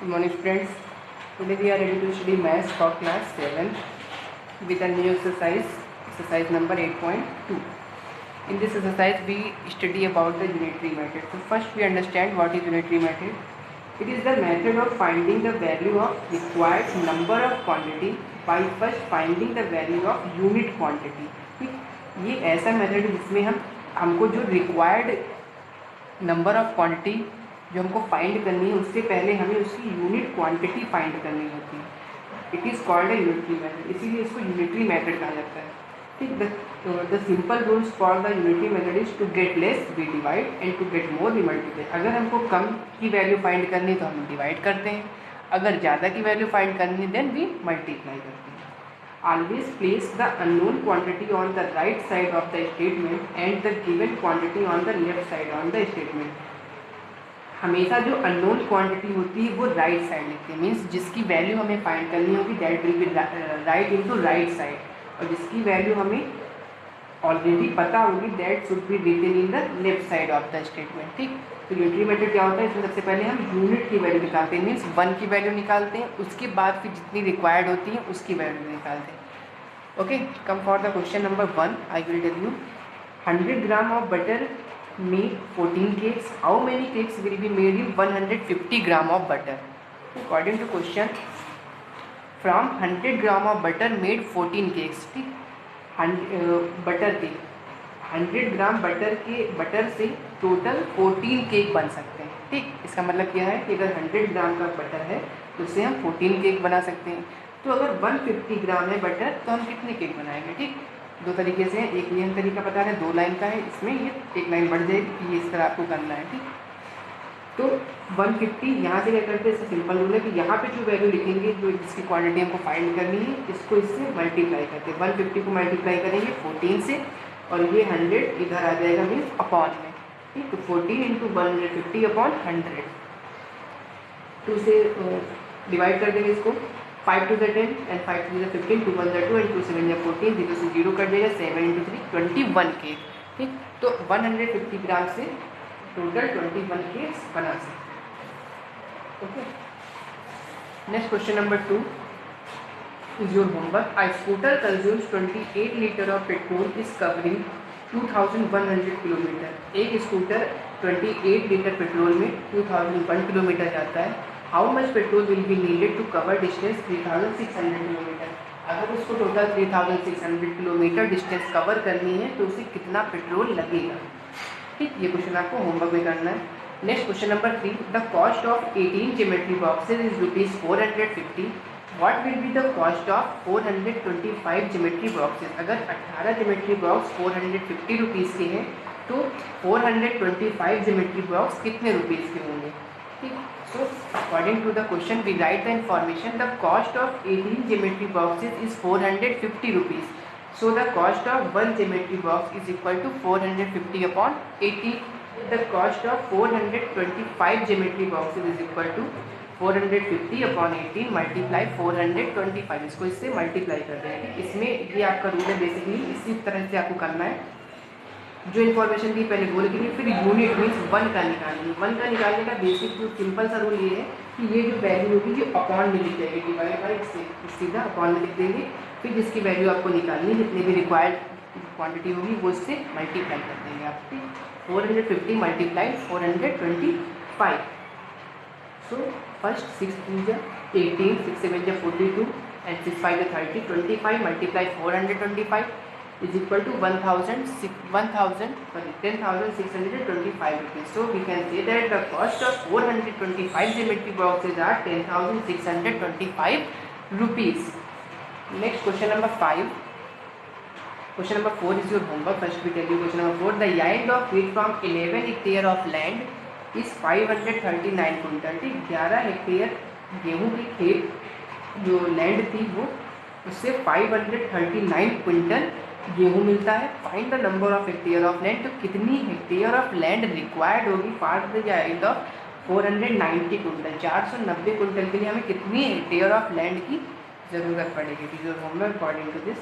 Good morning friends. Today we are ready to study maths for class 7 with a new exercise number 8.2. In this exercise we study about the unitary method. So first we understand what is unitary method. It is the method of finding the value of required number of quantity by first finding the value of unit quantity. ठीक, ये ऐसा method है जिसमें हमको जो required number of quantity जो हमको find करनी है उससे पहले हमें उसकी यूनिट क्वांटिटी फाइंड करनी होती है. It is called a unitary method, इसीलिए इसको यूनिटरी मेथड कहा जाता है. ठीक, the simple rules for the unitary method is to get less we divide and to get more we multiply. अगर हमको कम की वैल्यू फाइंड करनी है तो हम डिवाइड करते हैं, अगर ज़्यादा की वैल्यू फाइंड करनी है देन वी मल्टीप्लाई करते हैं. Always place the unknown quantity on the right side of the statement and the given quantity on the left side on the statement. हमेशा जो अननोन क्वांटिटी होती है वो राइट साइड लिखते हैं, मीन्स जिसकी वैल्यू हमें फाइंड करनी होगी that will be write into right side, और जिसकी वैल्यू हमें ऑलरेडी पता होगी that should be written in the left side of the statement. ठीक, तो यूनिटरी मेथड क्या होता है, इसमें सबसे पहले हम यूनिट की वैल्यू निकालते हैं, मीन्स 1 की वैल्यू निकालते हैं, उसके बाद फिर जितनी रिक्वायर्ड होती है उसकी वैल्यू निकालते हैं. Okay, come for the question number 1. I will tell you 100 gram of butter make 14 cakes. How many cakes will be made in 150 gram of butter? According to question, from 100 gram of butter made 14 cakes. ठीक, butter के 100 ग्राम butter से total 14 cake बन सकते हैं. ठीक, इसका मतलब क्या है कि अगर 100 ग्राम का बटर है तो उससे हम 14 केक बना सकते हैं. तो अगर 150 ग्राम है बटर तो हम कितने केक बनाएंगे. ठीक, दो तरीके से, एक नियम तरीका पता है, 2 लाइन का है, इसमें ये एक लाइन बढ़ जाएगी, ये इस तरह आपको करना है. ठीक, तो 150 यहाँ से क्या करते हैं, इसका सिंपल रूल है कि यहाँ पे जो वैल्यू लिखेंगे, जो जिसकी क्वांटिटी हमको फाइंड करनी है, इसको इससे मल्टीप्लाई करते हैं. 150 को मल्टीप्लाई करेंगे 14 से और ये 100 इधर आ जाएगा मीन्स अपॉन में. ठीक, तो 14 इंटू 150 अपॉन 100, 2 से डिवाइड कर देंगे इसको. 5 to the 10 and 5 to the 15, 2 1 2 and 2 7 14, 0 से 0 कट जाएगा, 7 into 3 21 केक. ठीक, तो 150 ग्राम से टोटल 21 केक्स बना सकते. Okay, next question number 2 is your homework. I scooter consumes 28 litre of petrol is covering 2100 kilometre. एक स्कूटर 28 लीटर पेट्रोल में 2001 किलोमीटर जाता है. How much petrol will be needed to cover distance 3600 kilometre. अगर उसको total 3600 kilometre distance cover करनी है तो उसे कितना पेट्रोल लगेगा. ठीक, ये क्वेश्चन आपको होमवर्क में करना है. Next question number 3. The cost of 18 geometry boxes is ₹450. What will be the cost of 425 geometry boxes. अगर 18 ज्योमेट्री बॉक्स 450 रुपीज़ के हैं तो 425 ज्योमेट्री बॉक्स कितने रुपीज़ के होंगे. ठीक, so according to the question we write the information. The cost of 18 geometry boxes is 450 rupees. So the cost of one geometry box is equal to 450 upon 18. The cost of 425 geometry boxes is equal to 450 upon 18 multiply 425. इसको इससे multiply कर रहे हैं. इसमें ये आपका rule है, basically इसी तरह से आपको करना है. जो इन्फॉर्मेशन दी पहले वो लिखेंगे, फिर यूनिट मीन्स 1 का निकालेंगे. 1 का निकालने का बेसिक जो सिंपल सा रूल ये है कि ये जो वैल्यू होगी ये अपॉन में लिख जाएगी, डिवाइड बाई से सीधा अपॉन में लिख देंगे. फिर जिसकी वैल्यू आपको निकालनी, जितनी भी रिक्वायर्ड क्वांटिटी होगी वो इससे मल्टीप्लाई कर देंगे आप. 450 मल्टीप्लाई 425. सो फर्स्ट 6 3 जा 18, 6 7 जा 42 एंड 6 5 जा 30, 25 multiply 425 is equal to 10,625 rupees. So we can say that the cost of 425 geometry boxes are 10,625 rupees. Next question number 5. Question number 4 is your homework. First we tell you question number 4. The yield of wheat from 11 hectare of land is 539 quintal. ठीक, 11 hectare गेहूँ की खेत जो land थी वो उससे 539 quintal गेहूँ मिलता है. Find the number of hectare of land. तो कितनी हेक्टेयर ऑफ लैंड रिक्वायर्ड होगी for the yield of 490 quintal. 490 quintal के लिए हमें कितनी हेक्टेयर ऑफ लैंड की ज़रूरत पड़ेगी. This is homework according to this.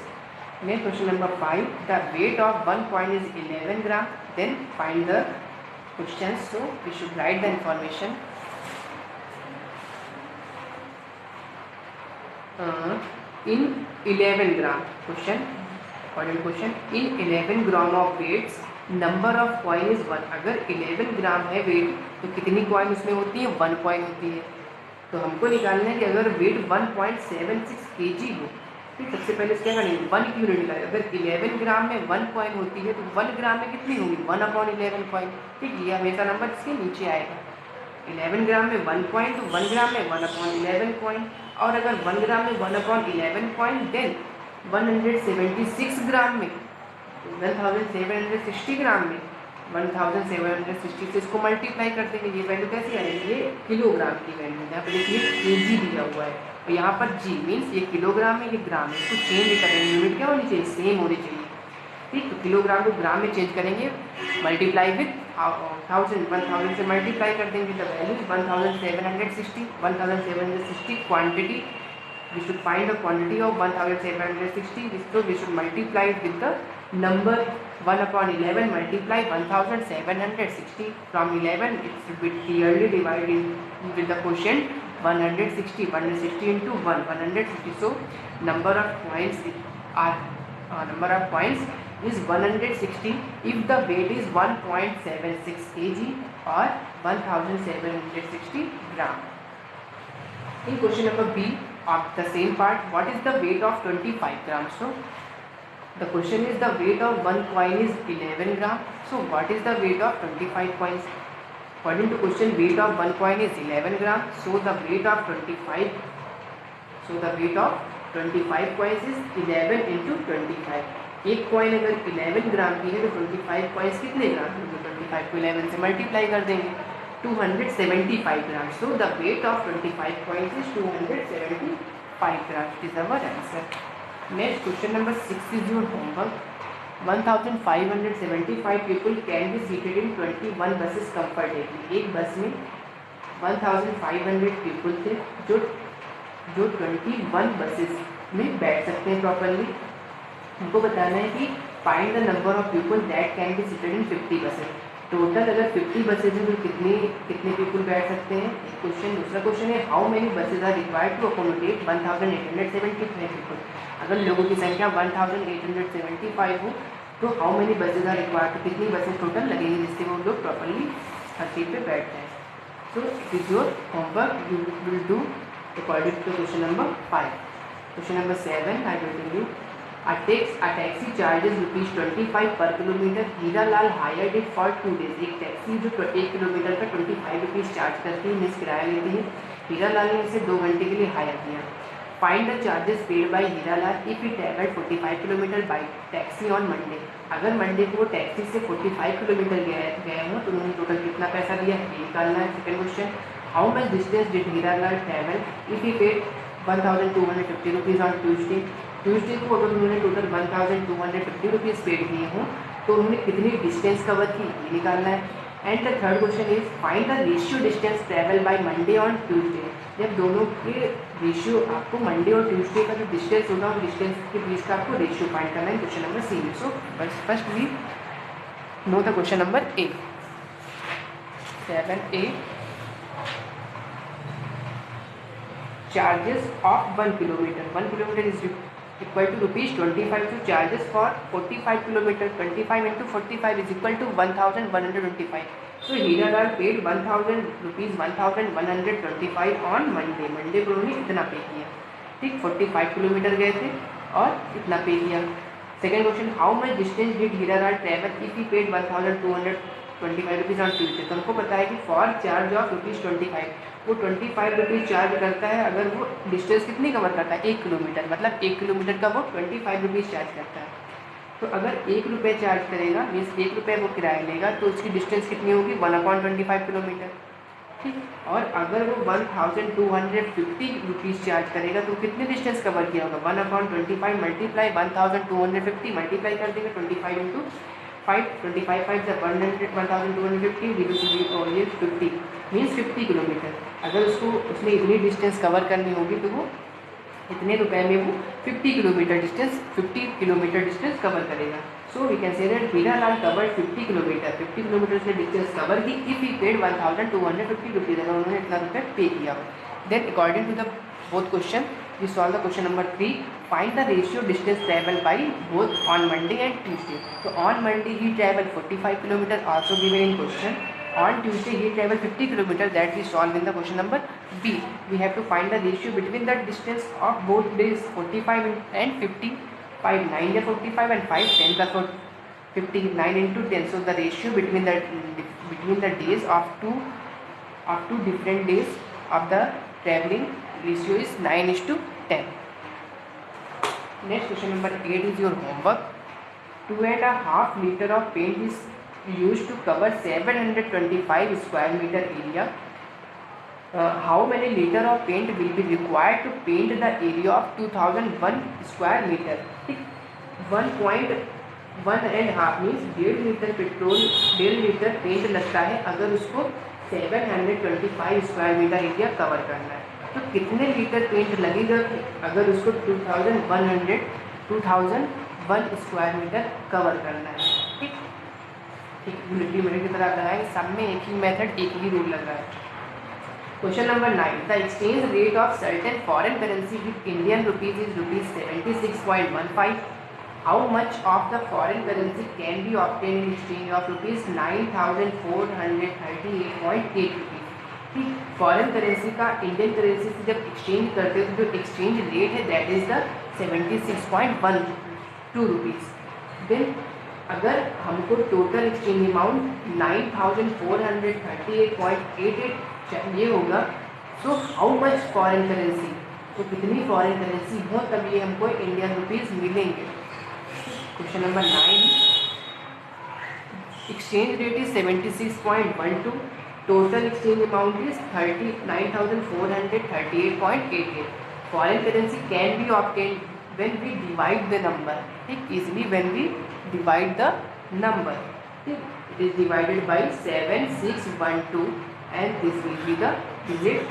Next question number 5. The weight of 1 coin is 11 gram. Then find the question. So we should write the information. In 11 gram question, question in 11 gram of weights number of coin is 1। अगर 11 ग्राम है wait तो कितनी coin उसमें होती है? 1 coin होती है। तो हमको निकालना है कि अगर वेट 1.76 kg हो, ठीक, सबसे पहले क्या करेंगे? 1 की यूनिट निकालें। अगर 11 ग्राम में 1 कॉइन होती है तो 1 ग्राम में कितनी होगी? 1/11 कॉइन। ठीक, ये हमेशा नंबर इसके नीचे आएगा। 11 ग्राम में 1 कॉइन तो 1 ग्राम में 1/11 कॉइन। और अगर 1 ग्राम में 1/11 कॉइन देन 176 ग्राम में, 1760 ग्राम में 1760 से इसको मल्टीप्लाई कर देंगे। ये वैल्यू कैसी आएगी? ये किलोग्राम की वैल्यू। यहाँ पर देखिए केजी दिया हुआ है और यहाँ पर जी मीन्स ये किलोग्राम है, ये ग्राम है। इसको चेंज करेंगे, यूनिट क्या होनी चाहिए? सेम होनी चाहिए। ठीक, तो किलोग्राम को ग्राम में चेंज करेंगे, मल्टीप्लाई विथ 1000 से मल्टीप्लाई कर देंगे। The value 1760 quantity. We should find the quantity of 1760. So we should multiply it with the number 1/11 multiply 1760. From 11 it should be clearly divided with the quotient 160. 160 into 1, 160. So number of coins is 160 if the weight is 1.76 kg or 1760 gram. In question number B of the same part, what is the weight of 25 grams? So the question is the weight of 1 coin is 11 gram. So what is the weight of 25 coins? According to question, weight of 1 coin is 11 gram. So the weight of 25 coins is 11 into 25. एक coin अगर 11 ग्राम की है तो 25 coins कितने ग्राम की? तो 25 को 11 से मल्टीप्लाई कर देंगे, 275 ग्राम. So the weight of 25 coins is 275 grams. It is our answer. Next question number 6 is your homework. 1575 people can be seated in 21 buses comfortably. एक बस में 1500 people थे जो 21 बसेस में बैठ सकते हैं प्रॉपरली. हमको बताना है कि find the number of people that can be seated in 50 buses. Total अगर 50 बसेज हैं तो कितने पीपल बैठ सकते हैं? क्वेश्चन. दूसरा क्वेश्चन है how many buses are required to accommodate 1875 people. अगर लोगों की संख्या 1875 हो तो how many buses are required, तो कितनी बसेज टोटल लगेंगी जिससे वो लोग प्रॉपरली हर सीट पे बैठ जाएँ. So it is your homework, you will do according to question number 5. Question number 7 I will tell you. A taxi charges ₹25 per kilometer. Hira Lal hired it for 2 days. एक taxi जो 1 kilometre का 25 rupees charge करती है, means किराया लेती है. हीरा लाल ने इसे 2 घंटे के लिए हायर किया. Find the charges paid by Hira Lal if he travelled 45 kilometre by taxi on Monday. अगर मंडे को वो टैक्सी से 45 किलोमीटर गए हो तो उन्होंने टोटल कितना पैसा दिया ये निकालना है. Second question, how much distance did Hira Lal travel if he paid 1250 rupees on Tuesday. Tuesday को अगर उन्होंने टोटल 1250 रुपीज़ पेड किए हों तो उन्होंने कितनी डिस्टेंस कवर की ये निकालना है. And the third question is find the ratio distance travel by Monday on Tuesday. जब दोनों के रेशियो आपको मंडे और ट्यूजडे का जो डिस्टेंस होगा उस डिस्टेंस के बीच का आपको रेशियो फाइंड करना है. Question number C. So first we know the question number A. 7A charges of 1 kilometer. 1 kilometer is equal to ₹25. So charges for 45 kilometer, 25 into 45 is equal to 1125. So Hira Lal paid 1000 rupees 1125 on Monday. Monday को उन्होंने इतना pay किया. ठीक, 45 kilometre गए थे और इतना pay किया. Second question, how much distance did Hira Lal travel if he paid 1225 rupees on Tuesday. तो हमको पता है कि फॉर चार्ज ऑफ ₹25 वो 25 रुपीज़ चार्ज करता है अगर वो डिस्टेंस कितनी कवर करता है 1 किलोमीटर. मतलब 1 किलोमीटर का वो 25 रुपीज़ चार्ज करता है. तो अगर 1 रुपये चार्ज करेगा मीन्स 1 रुपये वो किराया लेगा तो उसकी डिस्टेंस कितनी होगी 1/25 किलोमीटर. ठीक, और अगर वो 1250 रुपीज़ चार्ज करेगा तो कितने डिस्टेंस कवर किया होगा 1/25 मल्टीप्लाई 1250 मल्टीप्लाई कर देगा 25 इंटू 5. 25 5 1250 50 means 50 kilometre. अगर उसने इतनी डिस्टेंस कवर करनी होगी तो वो इतने रुपए में वो 50 किलोमीटर डिस्टेंस कवर करेगा. So we can say that Hira Lal cover 50 kilometre से डिस्टेंस कवर की इफ ही पेड 1250 रुपीज़. अगर उन्होंने इतना रुपये पे किया. Then according to the both question We solve the question number 3. Find the ratio distance traveled by both on Monday and Tuesday. So on Monday he traveled 45 km, also given in question. On Tuesday he traveled 50 km, that we solve in the question number B. We have to find the ratio between the distance of both days, 45 and 50. 5 9 are 45 and 5 10 are 50. 9 into 10. So the ratio between the days of two different days of the traveling ratio is 9:10. Next question number 8 is your homework. 2.5 liter of paint is used to cover 725 square meter area. How many liter of paint will be required to paint the area of 2001 square meter? 1.1.5 means 1.5 litre petrol 1.5 litre paint लगता है अगर उसको 725 square metre area cover करना है. तो कितने litre paint लगेगा अगर उसको 2001 स्क्वायर मीटर कवर करना है. ठीक ठीक यूनिटरी मेथड की तरह लगाएंगे. सब में एक ही मेथड एक ही रूल लग रहा है. Question number 9. The exchange rate of certain foreign currency with Indian rupees is ₹76.15. How much of the foreign currency can be obtained in exchange of ₹9,438.8? ठीक, फॉरेन करेंसी का इंडियन करेंसी से जब exchange करते हैं तो जो एक्सचेंज रेट है that is the 76.12 rupees. देन अगर हमको टोटल एक्सचेंज अमाउंट 9,438.88 चाहिए होगा, so how much foreign currency, तो कितनी फॉरेन करेंसी हो तब ये हमको इंडियन रुपीज़ मिलेंगे. Question number 9. Exchange rate is 76.12. Total exchange amount is 9,438.88. Foreign currency can be obtain when we divide the number. ठीक, easily when we divide the number. ठीक, it is divided by 7612 and this will be the digit.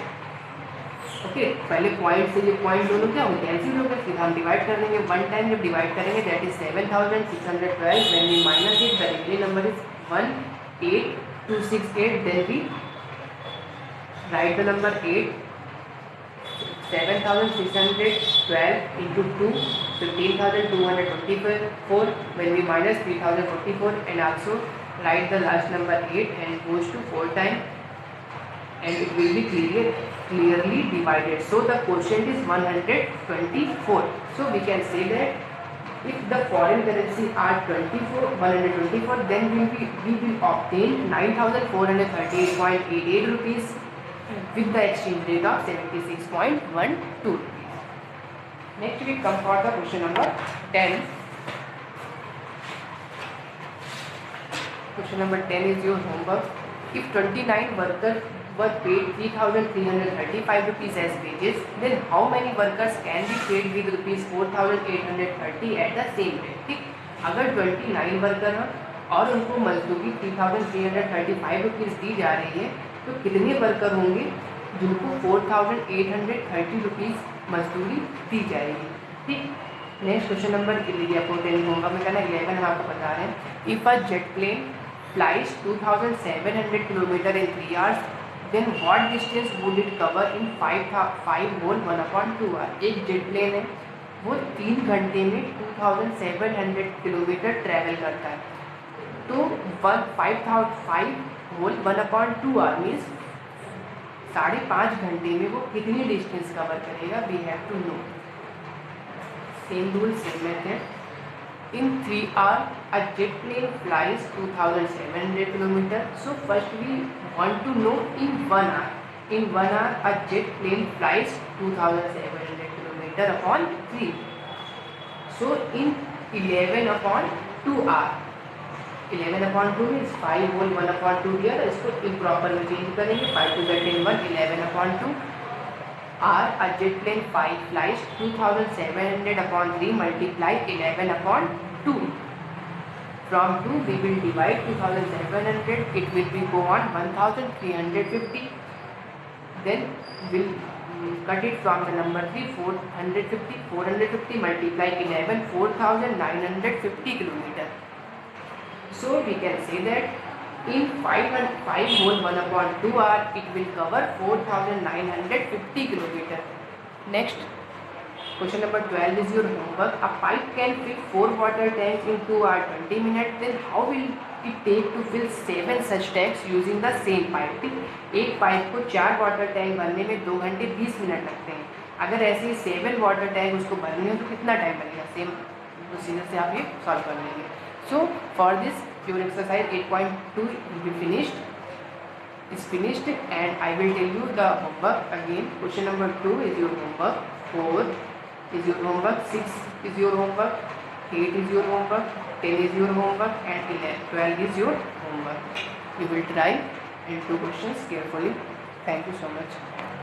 Okay, पहले point से ये point दोनों क्या होंगे, cancel हो गए, फिर हम डिवाइड कर देंगे. वन टाइम जब डिवाइड करेंगे that is 7612. When we minus it the remaining number is 18268. Then we write the number 8. 7612 into 2, 15,224. When we minus 3,044 and also write the last number 8 and goes to 4 times and it will be clearly divided. So the quotient is 124. So we can say that if the foreign currency are 124, then we will obtain 9,438.88 rupees with the exchange rate of 76.12 rupees. Next we come for the question number 10. Question number 10 is your homework. If 29 workers were paid 3,335 rupees as wages, then how many workers can be paid with ₹4,830 at the same rate? ठीक, अगर 29 worker हैं और उनको मजदूरी 3,335 rupees दी जा रही है, तो कितने वर्कर होंगे जिनको 4,830 रुपीज़ मजदूरी दी जाएगी. ठीक, नेक्स्ट क्वेश्चन नंबर 11 होगा में कहना 11 हम आपको बता रहे हैं. If a jet plane flies 2,700 kilometres in 3 hours, then what distance would it cover in 5 whole 1/2 hour? एक जेट प्लेन है, वो 3 घंटे में 2,700 किलोमीटर ट्रैवल करता है. तो 5 होल 1/2 आवर मीन्स 5.5 घंटे में वो कितनी डिस्टेंस कवर करेगा. We have to know. Same rule same method. In 3 hours, a jet plane flies 2,700 kilometers. So first we want to know in 1 hour. In 1 hour, a jet plane flies 2,700 kilometers upon 3. So in 11/2 hour, 11/2 means 5 whole 1/2 दिया था, इसको improper में change करेंगे. 5 to the 10 1, 11/2 hour. A jet plane flies 2,700 upon 3 multiply 11/2. From 2 we will divide 2,700. It will be go on 1,350. Then we'll cut it from the number 3. 450 multiply 11, 4,950 kilometers. So we can say that in 5 whole 1/2 hour it will cover 4,950 kilometers. Next Question number 12 is your homework. A pipe can fill 4 water tanks in 2 hours 20 minutes. Then how will it take to fill 7 such tanks using the same pipe? ठीक, एक pipe को 4 water tank भरने में 2 घंटे 20 minute लगते हैं. अगर ऐसे ही 7 वाटर टैंक उसको भरने हो तो कितना टाइम लगेगा? सेम प्रोसीजर से आप ये सॉल्व कर लेंगे. So for this your exercise 8.2 will be finished. Is finished, and I will tell you the homework again. Question number 2 is your homework. 4 is your homework. 6 is your homework. 8 is your homework. 10 is your homework, and 12 is your homework. You will try and do questions carefully. Thank you so much.